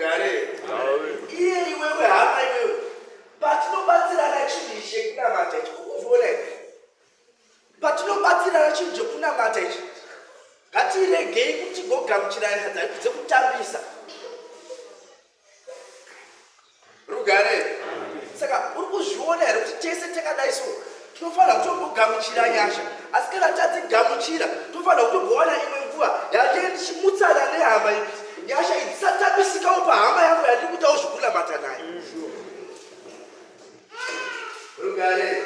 Rugare. Iye iwewe hama iwewe. Patinobatsirana chinhu ishe kunamata ichi kukuzviona here? Patinobatsirana chinhu chekunamata ichi ngatiregei kuti gogamuchirana hadzari dzekutambisa. Rugare. Saka uri kuzviona here kuti tese takadai so tinofanira kutombogamuchira nyasha, asi kana tadzigamuchira tofanira kutombowana imwe nguva yatenge tichimutsana nehama ipi nyasha idzi dzisatambisikawo pahama yangu yandiri kutawo zvekunamata nayo. Rugare.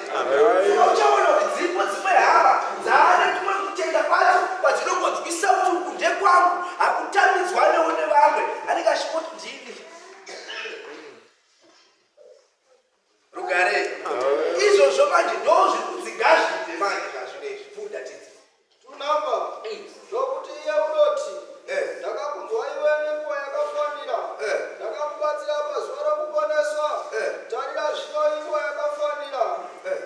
Uchaona kuti dziripo dzimwe hama dzaane tumwe kutenda kwadzo kwadzinongodzwisa kuti uku ndekwangu hakutambidzwanewo nevamwe anenge achingoti ndini. Rugare. Izvozvo manje ndo zviri kudzingazvinde manje zvazvinezvi funda tidzi. Tunamba zvokuti iye unoti ndakakunzwa iwe nenguva yakafanira, ndakakubatsira pazuva rokuponeswa, tarira zvino inguva yakafanira,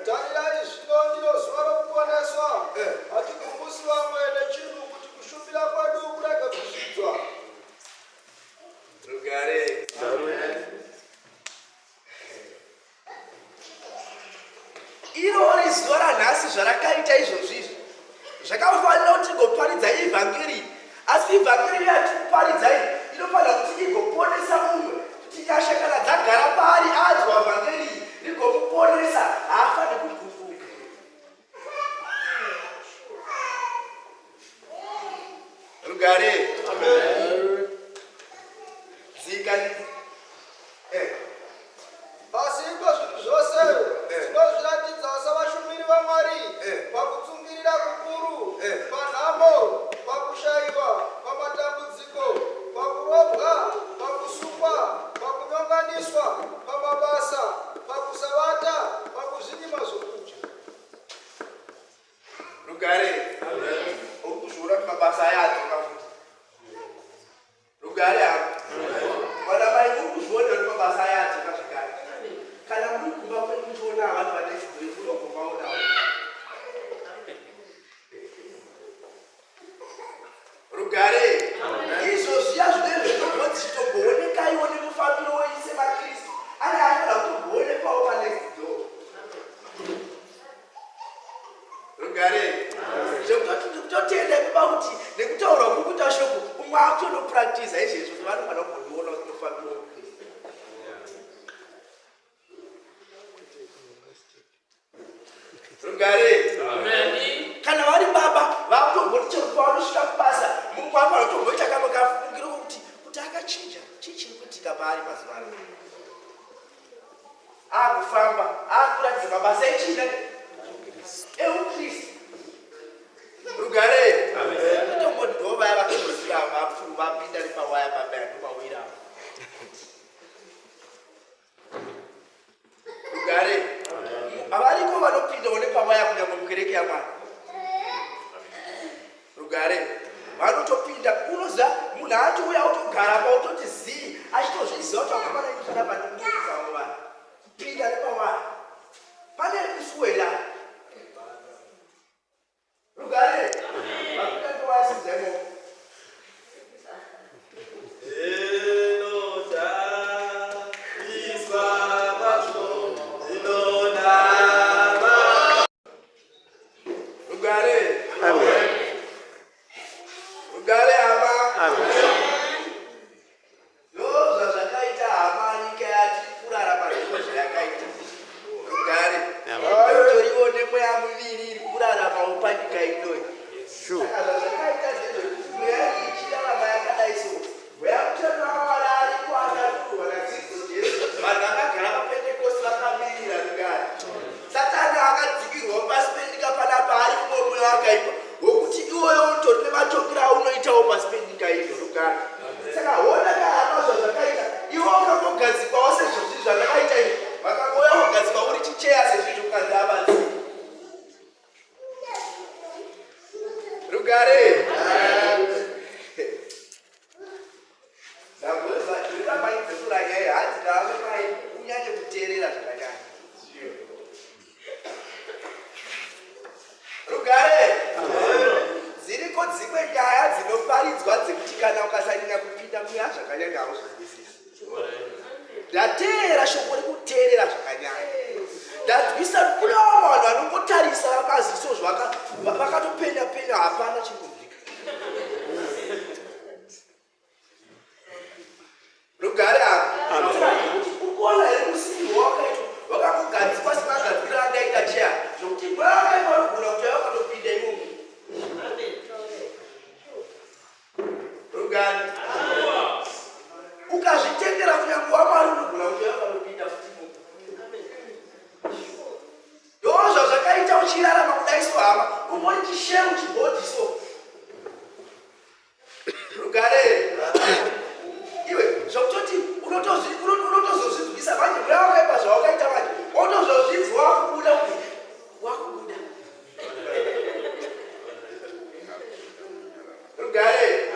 tarirai zvino ndiro zuva rokuponeswa. Hatigumbusi vamwe nechinhu kuti kushumira kwedu kurege kuzvidzwa. Rugare. Irori zuva ranhasi zvarakaita izvozvizvi zvakafanira kuti tigoparidza ivhangeri, asi ivhangeri yatikuparidza iyi inofanira kuti igoponesa mumwe, kuti nyasha kana dzagara paari anzwa vhangeri iyi rigomuponesa, haafani kugufuka. Rugare. Dzika Asi iko zvinhu zvose tinozviratidza savashumiri vaMwari pakutsungirira kukuru, panhamo, pakushayiwa, pamatambudziko, pakurobwa, pakusungwa, pakunyonganiswa, pamabasa, pakusavata, pakuzvinyima zvokudya. Rugare. Uri kuzviona kuti mabasa ayadzo kafuti. Rugare apo. Vana mai uri kuzviona kuti mabasa ayadzo kazvigare. Kana muri kumba kwenyu muchiona vanhu vane chidziro munogombaonawo. Rugare. Izvozviya zvinenge zvinogona chitomboonekaiwo nemufambiro weise maKristu ane anoda kutomboonekwawo panext door. Rugare. Zvekutotenda kuba kuti nekutaura kukuita shoko umwe akutonopractiza izvezvo kuti vanofanira kumbondiona kuti nofambiro weKristu. Rugare. Kana vari baba vakutomboti chero pavanosvika kubasa mungu anofanira kutomboita kamwe kafungiro kuti akachinja chii chiri kuitika paari mazuva ano. Akufamba akuratidza mabasa echina eukristu. Rugare. Kutomboti ndo vaya vakatozira vapinda nepawaya pambaya ndomawira. Rugare. Avariko vanopindawo nepawaya kunyange mukereke yaMwari. Rugare. Vanotopinda unoza munhu atouya kutogara pautoti zii achitozviziva kuti akafana kutsvaka panekuzawo vanhu. Pinda nepawaya. Pane kusuwera. Rugare. Vapinda nepawaya sizemo. Rugare. Dzimwe nyaya dzinoparidzwa dzekuti kana ukasanyanya kupinda muya zvakanyanya hauzvizwisisi. ndateera shoko rekuteerera zvakanyanya ndadzwisa kune vamwe vanhu vanongotarisa maziso vakatopenya penya hapana chikuzvika rugare apa kuti ukuona here musingo wakaitwa wakangogadzikwa semagadzikira andaita cheya zvokuti mwakaima vanogona kuti vakatopinda imomo rugare ukazvitendera kunyange wamwari unogona kuti vakatopinda futi imomo ndozva zvakaita uchirarama kudaiso hama umbori chisheu chibhodiso rugare iwe zvokutoti unotozozvidzwisa manje mweya wakaipa zvawakaita manje otozozvidzwa wakubuda wakubuda rugare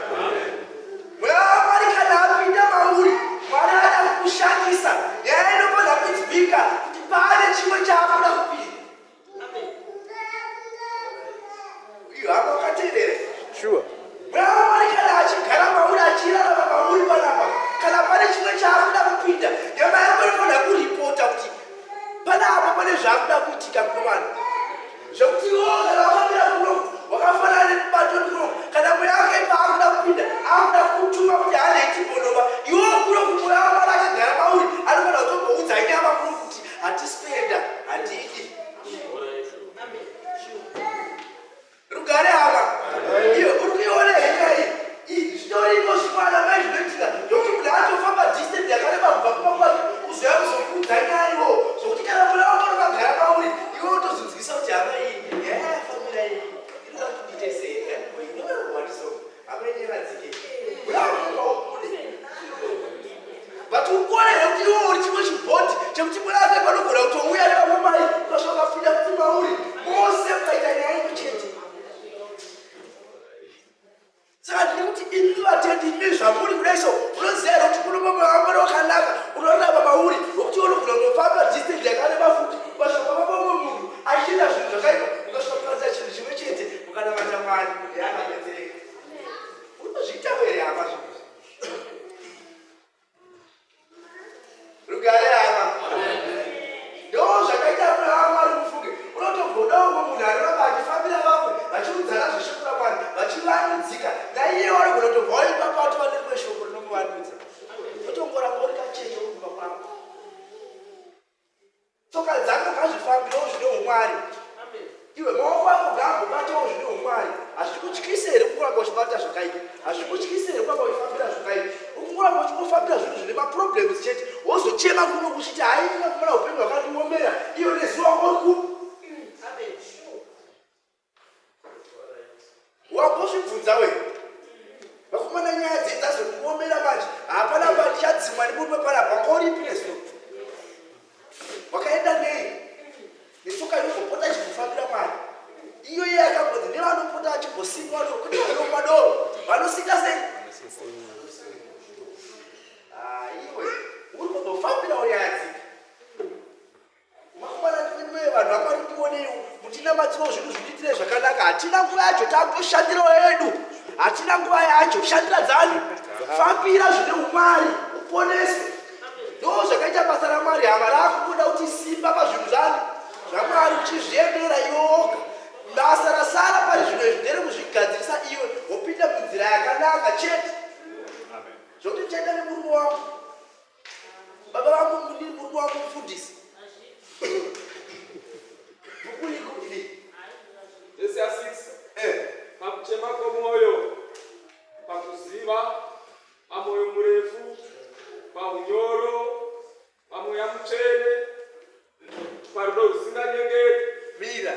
mweya wamwari kana apinda mauri mwari ada kukushandisa nyaya inofana kudzivika kuti pane chimwe chaakuda kupinda iyo hama wakateerera Sure. mweya wamwari kana achigara mauri achirarama mauri panapa kana pane chimwe chaakuda kupinda nyama yako inofana kuripota kuti pana apa pane zvaakuda kuitika mukomana zvokuti iwo kana wakamira kuno wakafanana nekubatoni kuno kana mweya wakaipa akuda kupinda akuda kutuma kuti haneiti bonova iwo kuno kuti mweya wamwari akagara mauri anofana kutomboudza nyama kuno kuti hatispenda hatidi rugare hama iyo uri kuiona henyaya iyi zvitoriko zvimwana mai zvinoitika zvokuti munhu atofamba distance yakareba kubva kumakwai uzoya kuzokudza nyaiwo zvokuti kana muna wako ukagara mauri iwe utozinzwisa kuti hama iyi famira iyi inoda kutite sei inoverowaniso hama inyeradzike uyaaude but ukuonere kuti iwo uri chimwe chibhodi chekuti mweake panogona kutouya nevamomai ukasvakapinda kuti mauri mose mukaita nyaya ino chete saka ndiri kuti imi vatendi imi zvamuri kudaiso unoziva kuti kuno mamwe wamwari wakanaka unorarama mauri wokuti unogona kunofamba distance yakareba futi ukasvika pamwe munhu achiita zvinhu zvakaipa ukasvika kuratidza chinhu chimwe chete mukanamata mwari yakadetsereka unozviita here hama zvinhu rugare hama ndo zvakaita muna wamwari mufunge unotogonawo mwe munhu anoramba achifambira vamwe vachiudzana zveshoko ramwari vachivandudzika naiye wanogona kutobva waipa pato vanerimwe shoko rinomuvandudza otongoramba uri kacheche urikubva kwako tsoka dzako ngazvifambirawo zvine umwari iwe maoko ako ngambobatawo zvine umwari hazvikutyise here kungoramba uchibata zvakaipa hazvikutyise here kuramba uchifambira zvakaipa ukungoramba uchingofambira zvinhu zvine maproblems chete wozochema kuno kuchiti haina kumana upenyu hwakandiomera iyo nezuva ngorikupi wambozvibvunza we vakomana nyaya dzeidzazokuomera manje hapana pandichadzimwa nemurume panapa ngoripi nezuva wakaenda nei netsoka inogopota achigofambira mwari iyo iye akambodzi nevanopota achigosingwa kuti vanomwa doro vanosinga sei iwe uri kuzofambirawo nyaya dzika makomana ndiwe vanhu vakwari kutioneiwo mutinamatsirawo zvinhu zvitiitire zvakanaka hatina nguva yacho tangoshandirawo yedu hatina nguva yacho shandira dzani fambira zvine umwari uponeswe ndo zvakaita basa ramwari hama raakubuda kuti simba pazvinhu zvani zvamwari uchizviemera iwoga basa rasara pari zvino izvi ndere kuzvigadzirisa iwe wopinda munzira yakanaka chete zvokuti tienda nemurume wangu baba vangu ndiri murume wangu mufundisi Vesi ya 6 pakuchema kwomwoyo, pakuziva, pamwoyo murefu, paunyoro, pamweya mutsvene, parudo rusinganyengeri. Mira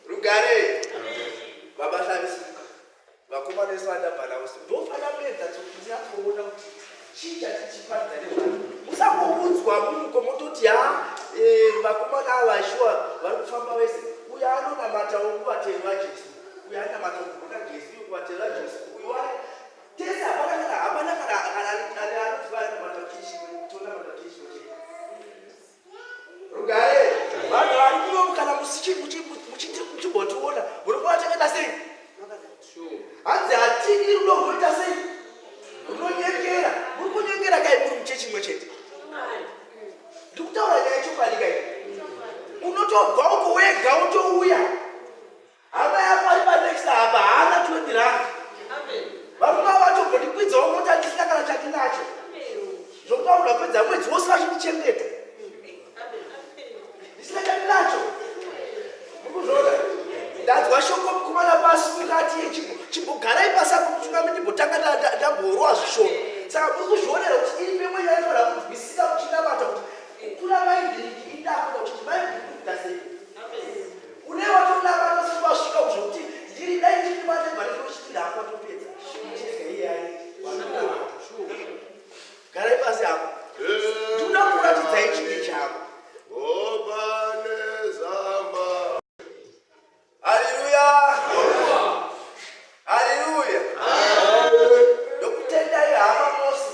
rugare baba shavisuka vakomana vesu vandabva navo ndofana kuedza tsokuziya kuona kuti chii chatichiparidza nezvano musangoudzwa mumuko mototi vakomana ava shuwa vari kufamba vese uyo anonamatawo kuvateri vajesu uyo anamata kugona jesu iyo kuvateri vajesu uyo tese hapana kana anoziva anamata tonamata kishimo chete rugare vanhu vari kuno kana muchimbotiona muri kuvatengeta sei hanzi hatiki rudo rwoita sei ndadzwa shoko mukomana pasi mukati chimbogarai pasi apo mutungamiri ndimbotanga ndamborwa zvishoma. Saka muri kuzvionera kuti iri pemwe yaifanira kunzwisisa muchinamata kuti kuna maivhiki indako kuti maivhiki sei. Une watonamata sewasvika kuzvokuti ndiri dai chindimate bvarindochitira hapa topedza. Garai pasi apo. Ndinoda kuratidzai chimwe chako. Haleluya. Haleluya. Ndokutendai hama mose.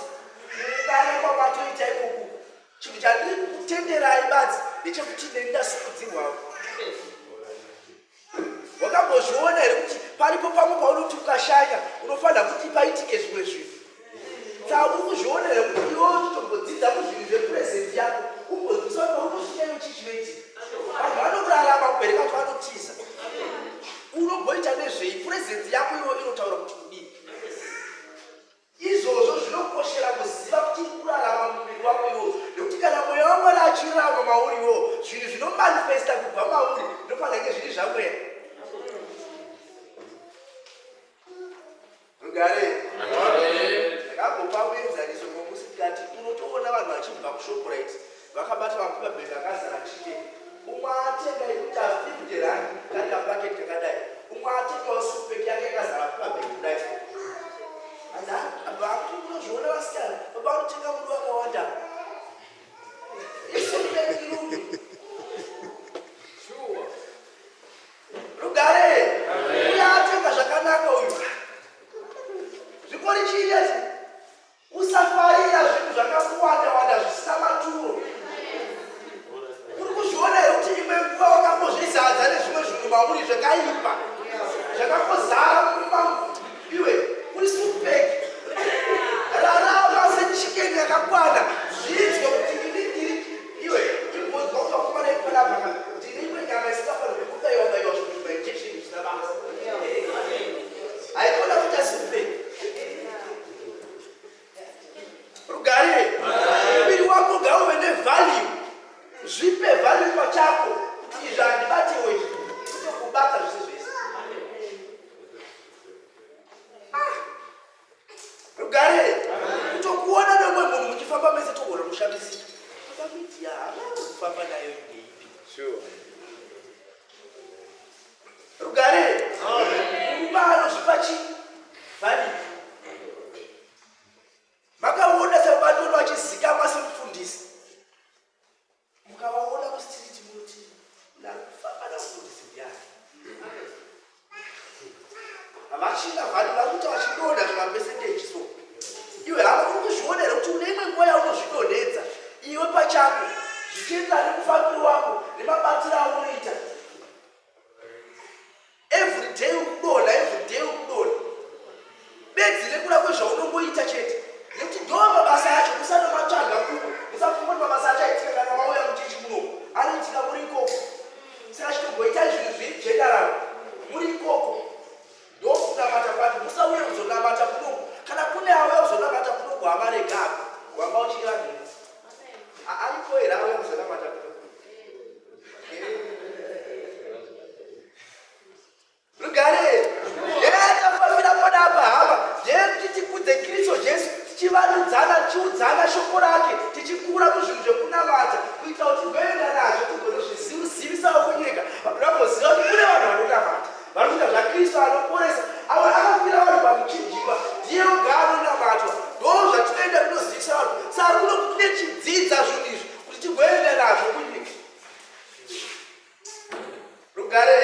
Ndingane kwamatoita ikoko. Chinhu chandiri kutenderai badzi ndechekuti ndendasukudzirwawo. Wakambozviona here kuti paripo pamwe paunoti ukashanya unofanira kuti paitike zvimwe zvinhu. Saka uri kuzviona here kuti iwo uchitomboodzidza muzvinhu zvepurezidenti yako umbozvisa kuti unosvikayo chichinoitika. Vanhu vanokurarama kubereka kuti vanotiza. Unomboita nezvei purezidenti yako iwo inotaura kuti kudii. Izvozvo zvinokoshera kuziva kuti kurarama muviri wako iwo, nekuti kana mweya wamwari achirarama mauriwo zvinhu zvinomanifesta kubva mauri zvinofanira kunge zviri zvamweya. Rugare ndakambopa muenzaniso momusikati unotoona vanhu vachibva kuShoprite vakabata mapepabhegi akazara chike. Umwe atenga yekuti a50 rand kari kapaketi kakadai. Umwe atengawo supeki yake akazara pepabhegi kudai. Unozviona vasikana baba vanotenga munhu wakawanda. Isopekirundu Rugare uya atenga zvakanaka uyu. Zvikori chiinezi usafarira zvinhu zvakawanda zvisina maturo. Uri kuzviona here kuti imwe nguva wakambozvizadza nezvimwe zvinhu mauri zvakaipa zvakambozara mumamvu iwe uri supeki. Rarama sechikeni yakakwana zvinzwe kuti ndiri iwe imbozwa kuti wakomana ipanapa ndine imwe nyama isingafanirwe kubaiwa zvinhu zvainjection zvisina basa. Haikona kuita supeki. Rugare muviri wako ngauve nevalue. Zvipe value pachako kuti izvi handibatiwe izvi kutokubata zvese zvese. Rugare kutokuona nemwe munhu muchifamba mese togona kushamisika. Papa miti kufamba nayo ndeipi. Rugare murume anozvipa value. Makaona sabatono achizikamwa semufundisi. Mukavaona kusitiriti munoti nakufamba namufundisi ndiani. Havachina vanhu vari kuti vachidonha zvemapesendeji so. Iwe hava uri kuzviona here kuti une imwe nguva yaunozvidonhedza iwe pachako zvichienderana nemufambiro wako nemabatiro aunoita. Everyday ukudonha, everyday ukudonha. Bedzi nekuda kwezvaunongoita chete. Nekuti ndo mabasa acho musanomatsvaga kuko. Musafunga kuti mabasa acho aitika kana mauya muchechi muno. Anoitika muri ikoko. Saka chitomboitai zvinhu zviri general muri ikoko. Ndo kunamata kwacho musauye kuzonamata kunoku. Kana kune auya kuzonamata kunoku havaregapo. Wamba uchira nhema. Aripo here auya kuzonamata kunoku. Rugare tafambira ponapa hama kuti tikudze Kristu Jesu tichivandudzana tichiudzana shoko rake tichikura muzvinhu zvekunamata kuitira kuti tigoenda nazvo tigonozvizivisawo kunyika. Vakuramboziva kuti kune vanhu vanonamata vari kuita zvaKristu anoporesa avo akafira vanhu pamuchinjikwa ndiye oga anonamatwa. Ndo zvatinoenda kunozivisa vanhu. Saka kune chidzidza zvinhu izvi kuti tigoenda nazvo kunyika. Rugare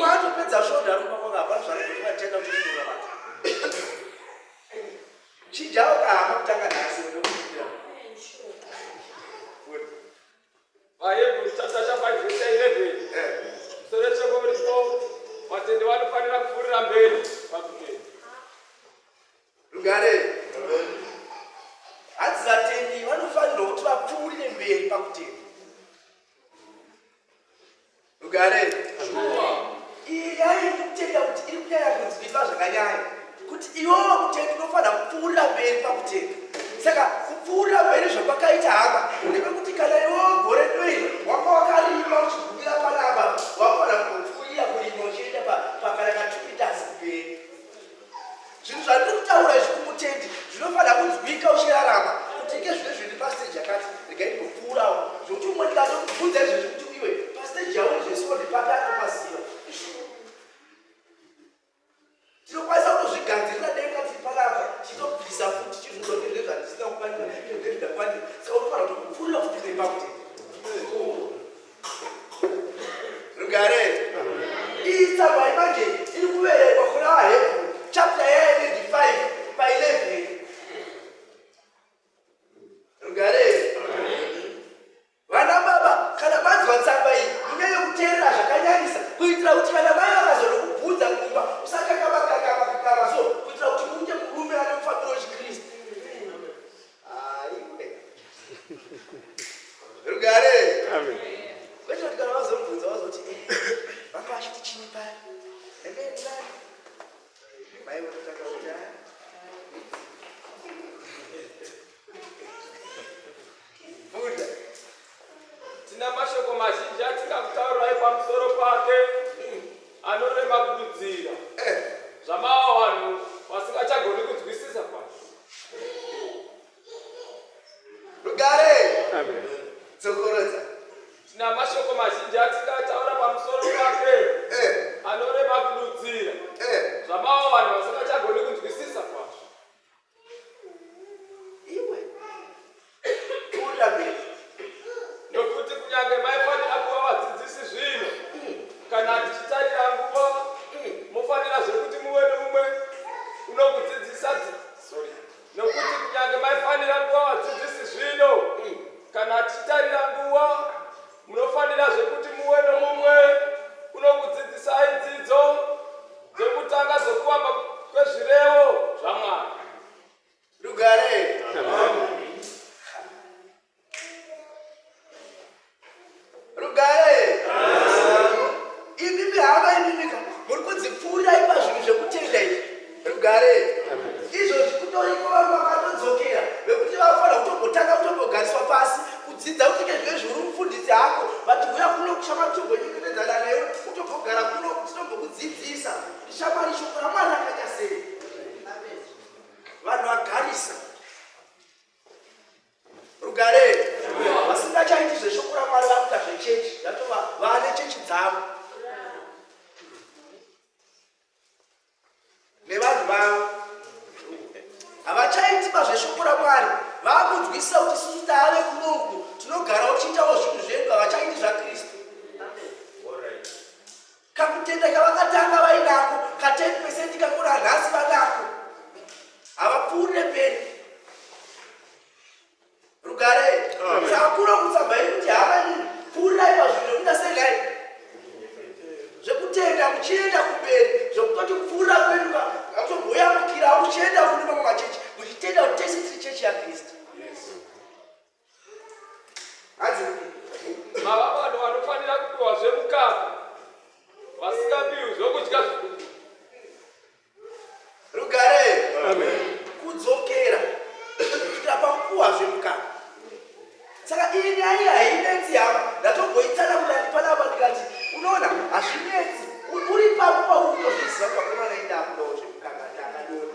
watopedza svonda rumba kwanga hapana zvarinatenda kuti tinonamata. Chijawo kahama kutanga nhasi ndokuira. Vahebhuru chapter 5 verse 11. Sore chako ripo vatende vanofanira kupfuurira mberi pakutenda. Rugare hanzi vatendi vanofanirwa kuti vapfuurire mberi pakutenda. Rugare iyi yai kutenda kuti iri kunyanya kunzwika zvakanyanya kuti iwowo kutendi unofanira kupfuurira mberi pakutenda. Saka kupfuurira mberi zvakwakaita hama ndepekuti kana iwowo gore doiri wanga wakarima uchigumira panapa wafanira kupfuurira kurima itsamba manje iri kuverekwa kuna vaHebrew chapter 5 pa 11. Rugare vana baba kana vanzwa tsamba iyi munyanye kuteerera zvakanyanyisa kuitira kuti kana mai vakazonokubvunza kumba usakakavakakavakakava so kuitira kuti unge murume ane mufambiro wechikristu. Rugare kwete kuti kana vazomubvunza vazoti vanga vachiti chini paya endeni mai vanotaka kuti Buddha. Tina mashoko mazhinji atingakutaurirai pamusoro pake anorema kududzira zvamava vanhu vasingachagoni kunzwisisa kwazvo. Rugare dzokorodza. Tina mashoko mazhinji atingataura pamusoro pake anorema kududzira zvamava vanhu vasingachagoni kunzwisisa kwazvo. Nokuti kunyange maifanira kuva vadzidzisi zvino kana tichitarira nguva mofanira zvekuti muve nomumwe unokudzidzisa nokuti kunyange maifanira kuva vadzidzisi zvino kana tichitarira nguva munofanira zvekuti muve nomumwe unokudzidzisai dzidzo dzekutanga dzokuvamba kwezvirevo zvaMwari. Rugare Rugare imimi hava imimika muri kudzipfuurai pazvinhu zvekutenda izvi. Rugare izvozvi kutoriko vanhu vakatodzokera vekuti vafanira kutongotanga kutombogariswa pasi kudzidza kuti ngezvezviri mufundisi hako vati uya kuno kushama timbonyengetedzana newe utombogara kuno titombokudzidzisa shamwari shoko raMwari rakaita sei. Vanhu vagarisa. Rugare vasingachaiti zveshoko raMwari vakuita zvechechi yatova vane chechi dzavo nevanhu vavo havachaiti mazveshoko raMwari vakunzwisisa kuti isusu taave kunoku tinogarawo tichiitawo zvinhu zvedu havachaiti zvaKristu. Kakutenda kavakatanga vainako ka10% kakura nhasi vanako havapfuuri nemberi. Rugare saka kuno kutsamba iri kuti havani pfuurirai pazvinhu zvekuita sengai zvekutenda muchienda kumberi zvekutoti kupfuurira kwedu kakutomboyamukirawo muchienda kune mamwe machechi muchitenda kuti tese tiri chechi yaKristu. Mava vanhu vanofanira kupiwa zvemukaka vasingapiwi zvokudya zvikuru. Rugare kudzokera kusvika pakupiwa zvemukaka. Saka iyi nyaya iyi hainetsi hama ndatomboitsana kudani panapa ndikati unoona hazvinetsi uri papo paukutozviziva pakunona indakudawo zvemukaka ndakadona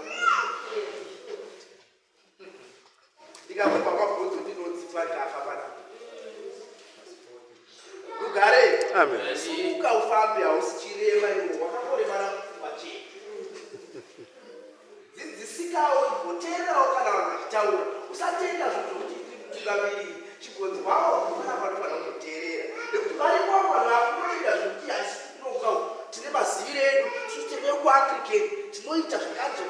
ndikabva pakwabvunzo ndinodzitwa ndafa panapa. Rugare suka ufambe hausi chirema iwo wakakoremana kupfungwa chete. Dzidzisikawo igoteererawo kana vanhu vachitaura usatenda zvinhu zvokuti tungamiriri chigonzwawo kana panofanira kuteerera nekuti varipo vanhu vakunoita zvokuti asi tinogawo tine maziviro edu sisitemu yekuanglikeni tinoita zvakati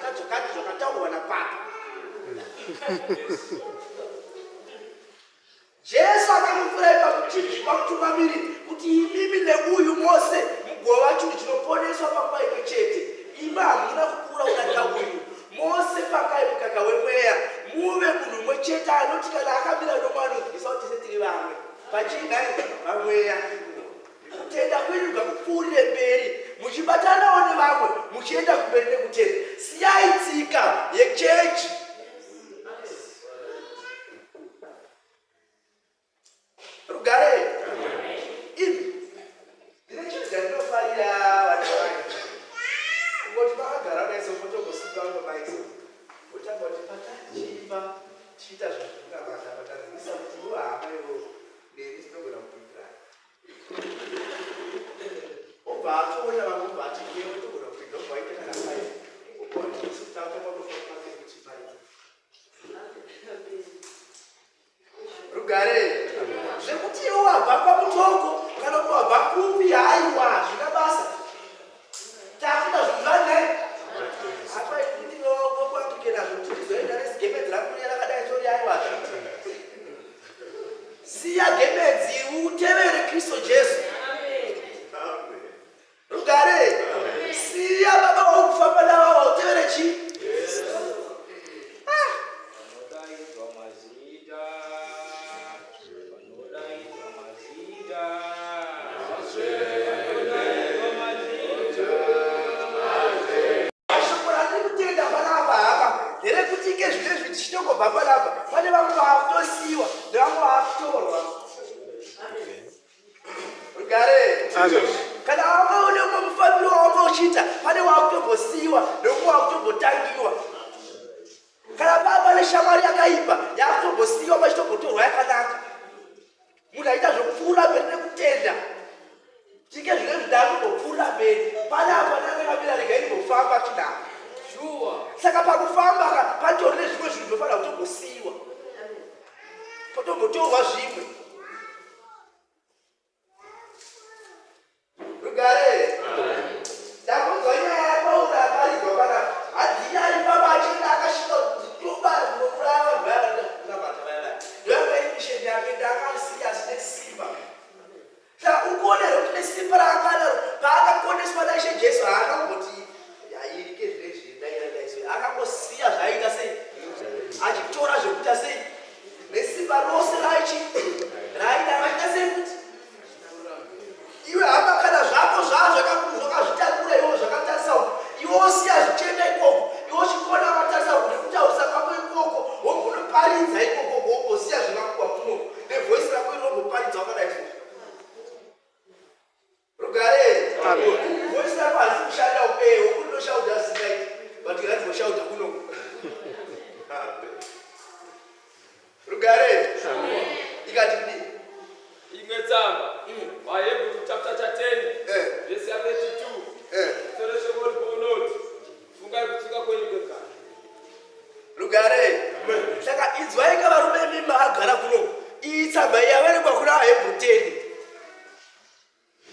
zvakataurwa napapa. Jesu akamufurai pakutungamiriri kuti imimi neuyu Mose mugova chinhu chinoponeswa panguva imwe chete. Imi hamuna kukura kudarika uyu. Mose pakai mukaka wemweya muve munhu mumwe chete anoti kana akamira nomwana unzwisa kuti tese tiri vamwe pachingai vamweya. Kutenda kwenyu ngakupfuurire mberi muchibatanawo nevamwe muchienda kumberi nekutenda. Siyai tsika yechechi. Rugare imi ndine chinhu chandinofarira vanhu vangu kungoti vakagara naiso motongosika vanomaisa otanga kuti patachimba tichiita zvezvingamata patadzivisa kuti ivo hama ivo neni tinogona kukuitirana obva atoona vamwe obva atikewo togona kuita obva aita kana 5 obva atiisutaatomaoakuchiparidza. Rugare zvekuti iwo wabva pamutoko kana kuti wabva kupi haiwa zvina basa tongobva panapa pane vamwe vakutosiyiwa nevamwe vakutorwa. Rugare. Kana wakaone umwe mufambiro wawanga uchiita pane wakutombosiyiwa neumwe wakutombotangiwa. Kana pava neshamwari yakaipa yakutombosiyiwa pachitombotorwa yakanaka. Munhu aita zvokupfuura mberi nekutenda chike zvine zvidakutopfuura mberi panapa nangekamira rega irimbofamba chinako. Saka pakufamba patori nezvimwe zvinhu zvinofanira kutombosiyiwa potombotorwa zvimwe. Rugare. Ndakunzwa nyaya yaPauro yaparidzwa panapa. Hadzini arifamba achienda akasvika kuti toba rinouraya vanhu vayakanamata vayana. Ndoyanga misheni yake ndaakasiriyasi nesimba. Saka ukuonera kuti nesimba raakadaro paakakoneswa naIshe Jesu haana kungoti yairike zvinezvi ndairadaiswe. Akangosiya zvaiita sei. Achitora zvekuita sei. Nesimba rose raida vaita sei kuti iwe hamba kana zvako zvakazvitakura iwo zvakatarisa iwe osiya zvichienda ikoko iwe chikona wakatarisa kuti kutaurisa kwako ikoko wogonoparidza ikoko wogosiya zvinakuwa kuno nevhoisi rako inogoparidza wakadai so. Rugare. Vhoisi rako hazisi kushanda upeyo wokunoshauda zinaiti but ngadzinoshauda kuno. Rugare. Ikati kudini? Imwe tsamba vaHebheru chapter 10 verse 32 soreshe word bonoti fungai kutsika kwenyu kwegara. Rugare. Saka inzwai kavarume mimba agara kuno iyi tsamba yaverekwa kuna vaHebheru 10.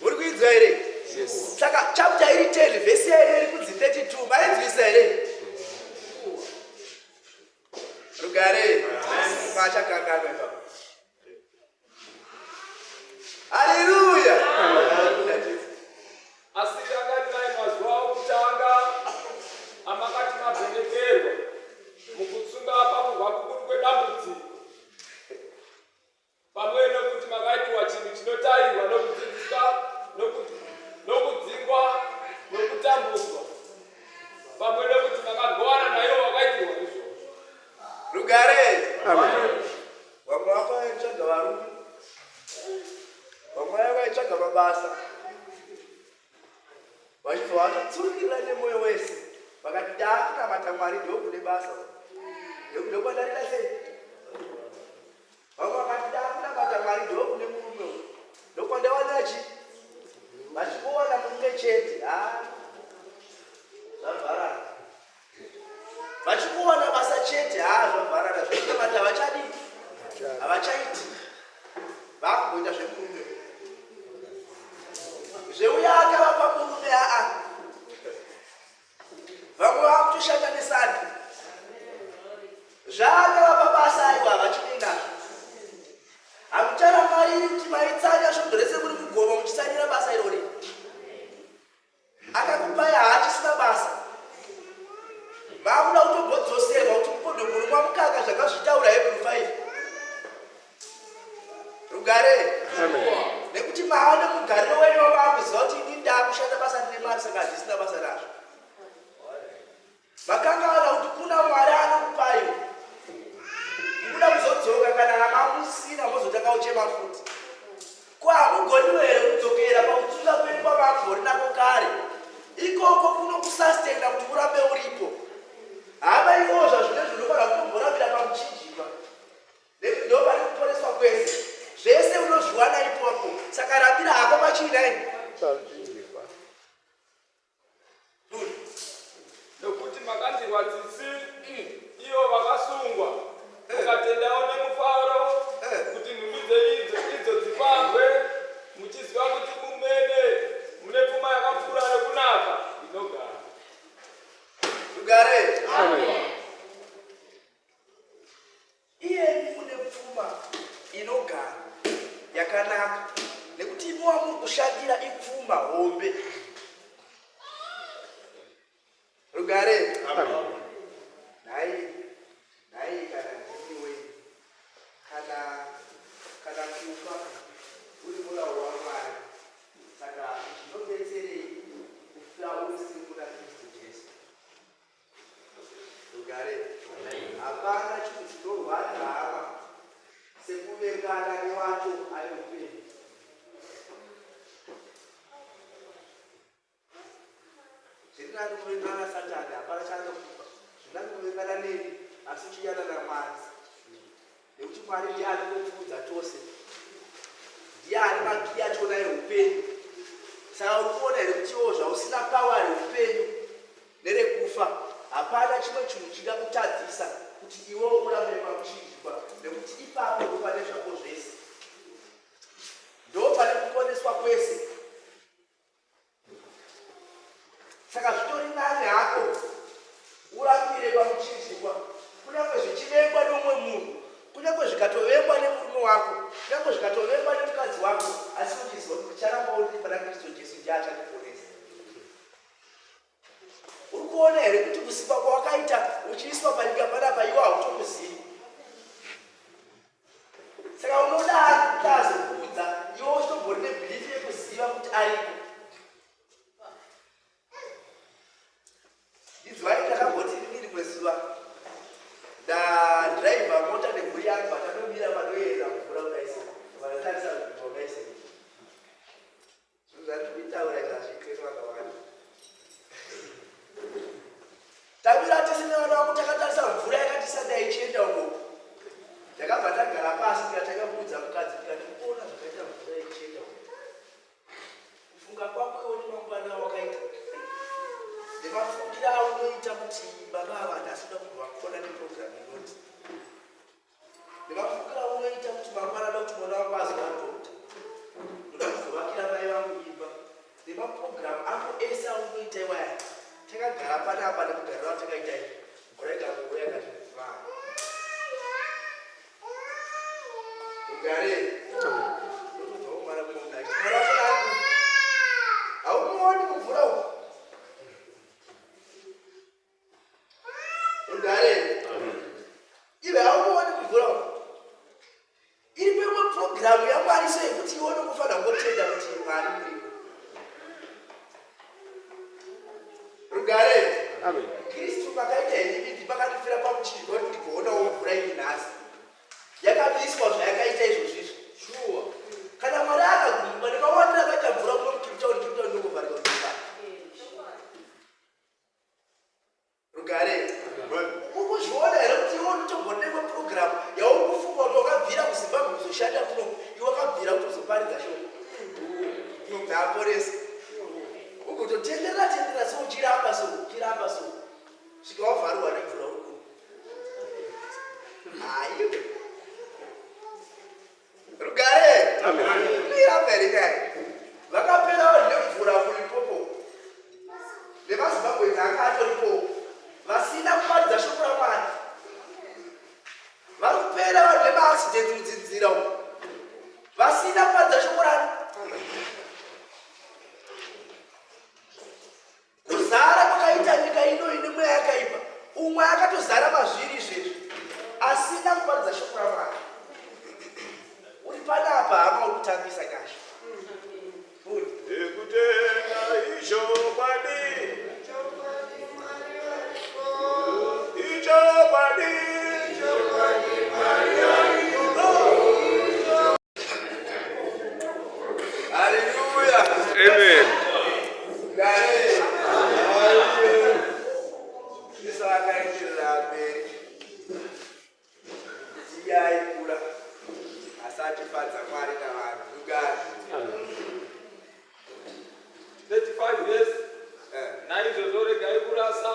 Muri kuinzwa here? Saka chapter iri 10 verse iri kudzi 32 mainzwisa here? Rugare. Machakanganwa ipapo. Haleluya. Asi akati naye mazuva okutanga amakati mavhenekerwa mukutsunga pakubva kukuru kwedambudziko pamwe nokuti makaitiwa chinhu chinotarirwa nokudzidziswa nokudzingwa nokutambudzwa pamwe nokuti makagovana naivo wakaitirwa izvozvo. Rugare. Vamwe vakaitsvaga varume vamwe vakaitsvaga mabasa vachibva vatatsurukirira nemwoyo wese vakati ndakunamata Mwari ndokune basa ndokwandarira sei. Vamwe vakati ndakunamata Mwari ndokune murume ndokwandawana chi vachikuona murume chete zvavharana vachikuona basa chete zvavharana zvekunamata havachadii havachaiti vakungoita zvemurume zveuya akavapa murume vamwe vakutoshanda nesani zvaakavapa basa aiwa havachidii nazvo. Hamucharangariri kuti maitsanya zvodhorese muri kugoma muchitsanyira basa irori. Akakupai haachisina basa makuda kutobhodzoserwa kuti mupondomurumwa mukaka zvakazvitaura Hebrew 5. Rugare. Nekuti maone mugariro wenyu wavakuziva kuti ini ndakushanda basa ndine mari saka handisina basa nazvo. Makangaona kuti kuna Mwari anokupai muda kuzodzoka kana hamamusina mozotanga uchema futi. Ko hamugoniwo here kudzokera pakutsunga kwenyu kwamamvori nako kare ikoko kuno kusastenda kuti murambe uripo. Hama iwo zvazvine zvinofanira kutomborambira pamuchinjikwa nekuti ndo pari kuporeswa kwese zvese unozviwana ipopo. Saka rambira hako pachinai nokuti makanzirwa tsitsi ivo vakasungwa mukatendawo nemufaro kuti nhumbi idzo dzifambwe muchiziva kuti mumene mune pfuma yakapfuura nekunaka inogara. Rugare. Iyemi mune pfuma inogara yakanaka nekuti imowa muri kushandira ipfuma hombe. Rugare. Nhai kana ndimiwe kana kufa uri mulauro waMwari. Saka zvinobetserei kufa uri muri kuna Kristu Jesu. zvirinani kuvengana satani hapana chaanokupa zvinani kuvengana neni asi uchiyana naMwari nekuti Mwari ndiye anokupfudza tose ndiye ane makiyi achona eupenyu saka uri kuona here kutiwo zvausina pawa reupenyu nerekufa hapana chimwe chinhu chingakutadzisa kuti iwewo urambe pamuchinjikwa nekuti ipapo ndo pane zvako zvese ndo pane kuponeswa kwese saka zvitori nani hako urambire pamuchinjikwa kunyange zvichivengwa nomwe munhu kunyange zvikatovengwa nemurume wako kunyange zvikatovengwa nemukadzi wako asi uchiziva kuti ucharamba uri pana Kristu Jesu ndiye achatiponesa uri kuona here kuti kusimba kwawakaita uchiiswa panyika panapa iwe hautokuzivi saka unoda kuti azokudza iwe uchitombori nebhilifi yekuziva kuti aripo idzivai takamboti rimiri kwezuva ndadhiraivha mota nemhuri yangu vatanomira vanoenda mvura unaise vanotarisa kuti unaise zvinhu zvatikuitaura izvazvikwetu vakawanda tamira tese nevana vangu takatarisa mvura yakatisanda ichienda uko takabva tagara pasi tikatakabudza mukadzi tikati kuona zvakaita mvura ichienda uko kufunga kwako nemangwana wakaita nemafungiro aunoita kuti baba ava ndasida kuti vakona neprogramu inoti nemafungiro aunoita kuti mangwana da kuti mwana wangu azova dhokta unoda kuzovakira mai vangu imba nemaprogramu ako ese aunoita iwaya takagara panapa nekugarira watakaita izvi mvura ikangouya yakazvivaa ugare otobvawo mwana kunomunaki mwana wachonaku haumuoni mumvura uku ugare ive haumuoni mumvura uku iri pemwe programu yaMwari sekuti iwe unokufanira kungotenda kuti Mwari muripo rugare Kristu pakaita henividi pakatifira pamuchinjikwa kuti ndikuonawo mvura iyi nhasi yakaviswa zvayakaita izvozvizvo shuwa kana Mwari akagumba nemawanira akaita mvura kuno mukipitauni ndokuvharika kutofana rugare ukuzviona here kuti iwe unotombonekwe programu yauri kufunga kuti wakabvira kuZimbabwe kuzoshanda kuno iwe wakabvira kuti uzoparidza shoko munhu aporesa ugototenderera so uchiramba so svika wavharwa nemvura uri kuno haiwe rugare iramberikai vakaperawo nemvura kulipopo nevazimbabwe anga atoripo vasina kuparidza shoko raMwari vari kupera vanhu nemaasidenti mudzidzira umu vasina kuparidza shoko rani kuzara kwakaita nyika ino ine mweya yakaipa umwe akatozara mazviri izvezvi asina kuparidza shoko raMwari uri panapa hama uri kutambisa kasha ekutenga ichokwadi Hallelujah. Amen. Yesu akaenderera mberi yaikura asachifadza Mwari navanhu ugari 35 years naizvozvo regai kurasa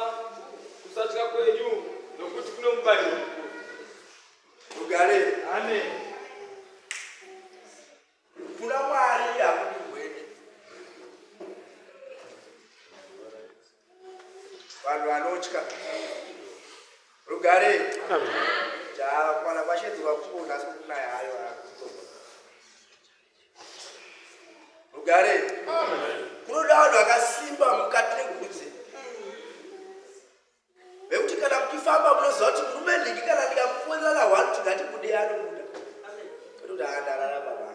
kusatya kwenyu nokuti kuno mubayiro mukuru ugare amen kuna Mwari hakudi ngwende vanhu vanotya rugare mwana kwashedzwa kuona asi kunaya hayo rugare kunoda vanhu vakasimba mukati negudze vekuti kana muchifamba munoziva kuti murume ndingi kana ndikamufonera na1 kuti ngatibude anobuda kuti andarara baba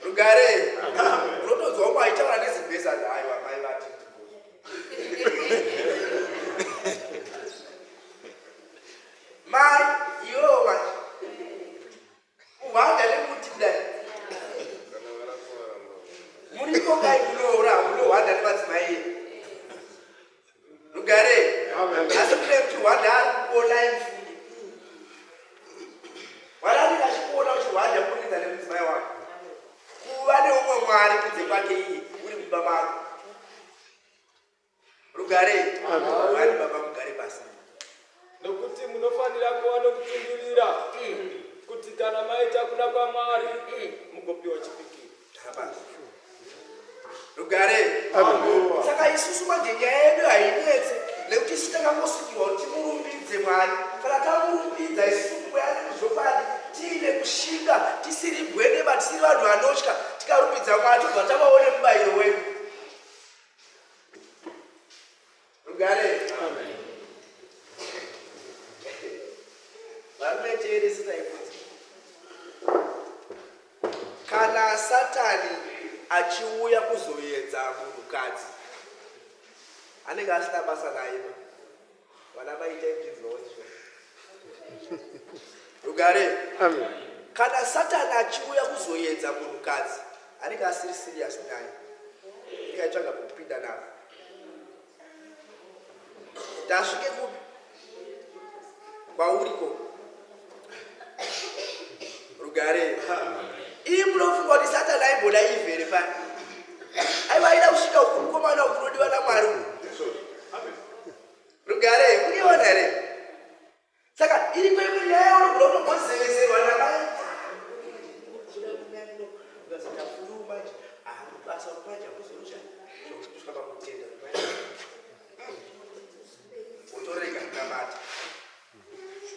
rugare unotonzwa umwe aitaura nezibhesa zvayo amai vati mai iwewo mati uhanga nekuti kudai iko kai unohwanda nemadzimai rugare asi kune kuti hwanda ari kuona mfundi warani achikuona kuti hwanda kuridza nemudzimai wake kuva neumwe mwari kunze kwake iye uri mumba mako rugare wani baba mugare pasi nokuti munofanira kuva nokutsungirira kuti kana maita kuna kwaMwari mugopiwa chipikiro. Rugare saka isusu majenya yedu hainetse nekuti isi takangosukirwa kuti timurumbidze Mwari. Kana tamurumbidza isusu mweya nezvopadi tiine kushinga tisiri bwendeba tisiri vanhu vanotya tikarumbidza Mwari tobva tavaone mubayiro wedu. Rugare varume teeresesaikunzi kana Satani achiuya kuzoedza munhukadzi anenge asina basa naye vana vaita izvozvo. Rugare kana Satani achiuya kuzoedza munhukadzi anenge asiri serious naye anenge aitsvaga kupinda navo. Tasvike kupi kwauriko Rugare ii munofunga kuti Satani aimboda ivhere pani aivaida kusvika kukomana kunodiwa naMwari. Rugare uniona here saka iriko imwe nyaya yaunogona kutombozevezerwa namai ukazotafurumanje basa rumanja kuzorusha zvokutusva pakutenda utorega kunamata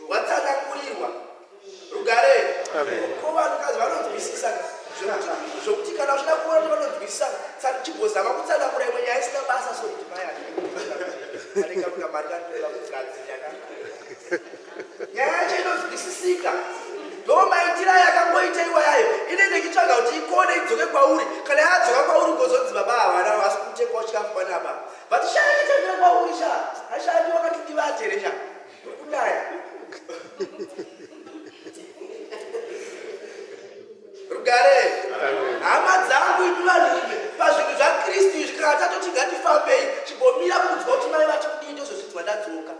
watsanangurirwa. Rugare ko vanhukadzi vanonzwisisa zvokuti kana uchida kuona kuti vanonzwisisa saka chigozama kutsanangura imwe nyaya isina basa sokuti mai aneka kunamarikanoa kugadzira nyaya yacho inonzwisisika ndo maitira yakangoita iwa yayo inenge ichitsvaga kuti ikone idzoke kwauri. Kana yadzoka kwauri gozonzi baba havana vasi kutekwa chikafu panapa vatishaitendera kwauri sha ashandi wakati ndivatere sha kudaya. Rugare hama dzangu imi vanhurume pazvinhu zvaKristu izvi kana tatoti ngatifambei chimbomira kunzwa kuti mai vacho kudii ndozvozvinzwa ndadzoka.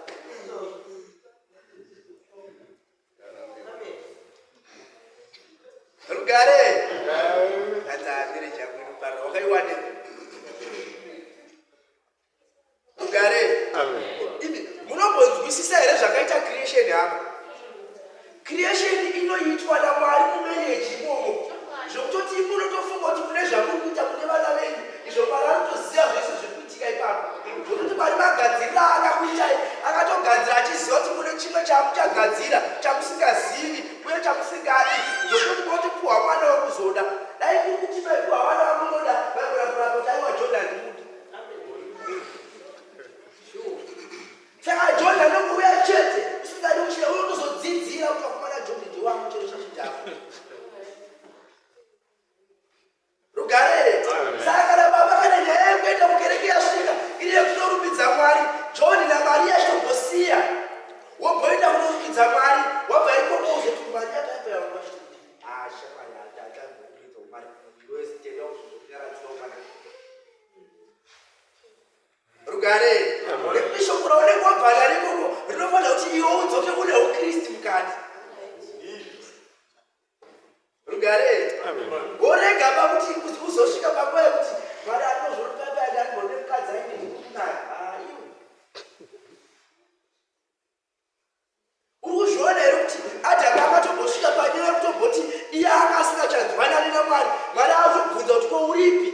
Rugare adzambire chakuru para wakaiwane. Rugare imi munombonzwisisa here zvakaita creation hama. Creation inoitwa naMwari mumeneji imomo zvokutoti munotofunga kuti kune zvamuri kuita kune vana venyu izvo Mwari anotoziva zvese zviri kuitika ipapo zvokuti Mwari magadzirira akakuitai akatogadzira achiziva kuti kune chimwe chamuchagadzira chamusingazivi uye chamusingadi zvokuti motopuhwa mwana wekuzoda dai kuri kuti maipuhwa vana vamunoda vaigona kuti aiwa Jordan Wood. Saka Jordan nokouya chete usingadi kuchira unotozodzidzira kuti wakumana Jordan ndiwangu chero chechidhafu. Rugare saka kana baba kana nyaya yekuenda mukereke yasvika iri yekunorumbidza Mwari John naMaria achitombosiya womboenda kunorumbidza Mwari wabva ikoko uzoti Mwari yakaipa yavashiti ashamayatatarumbidza Mwari wesitenda kuzvozvinaradziwa mwana. Rugare ishoko raonekwa wabva narikoko rinofanira kuti iwe udzoke kune uKristu mukati. Rugare orega pakuti uzosvika panguva yekuti Mwari anozvonopapa yandambone mukadzi aine ndikunaya uri kuzviona here kuti Adhamu akatombosvika panyaya yekutomboti iye akasingachadzwanani naMwari. Mwari azobvunza kuti ko uripi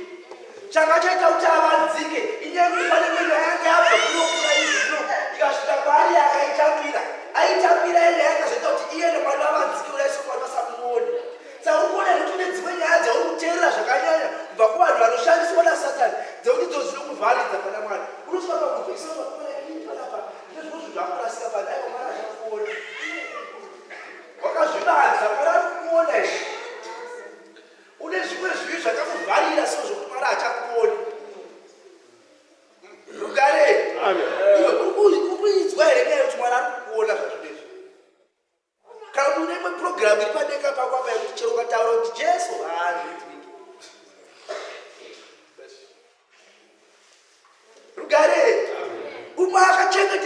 changa chaita kuti avanzike inyaya yekuti pane mweya yange yabva kunokura izvi zvino ikasvika kwaari akaitambira aitambira ile yakazoita kuti iye neMwari vavanzike uraisi Mwari vasamuone. Saka ukuona kuti kune dzimwe nyaya dzauri kuteerera zvakanyanya kubva kuvanhu vanoshandiswa naSatani dzekuti dzo zvinomuvharidza pana Mwari unosvika pakuzwisisa panapa nezvozvo zvakurasika pana aiwa Mwari achakuona wakazvibanza Mwari ari kukuona izvi une zvimwe zvivi zvakamuvharira so zvokuti Mwari achakuona. Rugare iwe uri kuidzwa here nyaya yekuti Mwari ari kukuona zvazvinezvi kana kuti une imwe purogiramu iri padenga pako apa yekuti chero ukataura kuti Jesu haazviitiki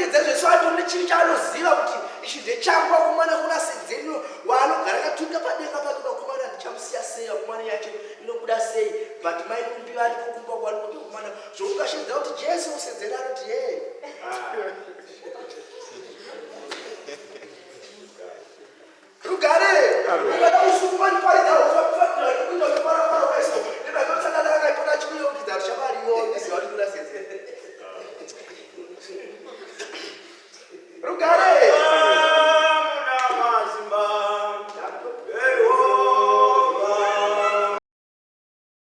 kuchengetedza zvesu atone chinhu chaanoziva kuti ichi ndechangu wakumwana kuna sedzeni waanogara akatunga padenga pake wakumwana ndichamusiya sei wakumwana yacho inokuda sei but maino mbiva aripo kumba kwari kuti kumwana zvokukashidza kuti jesu sedzeni anoti ye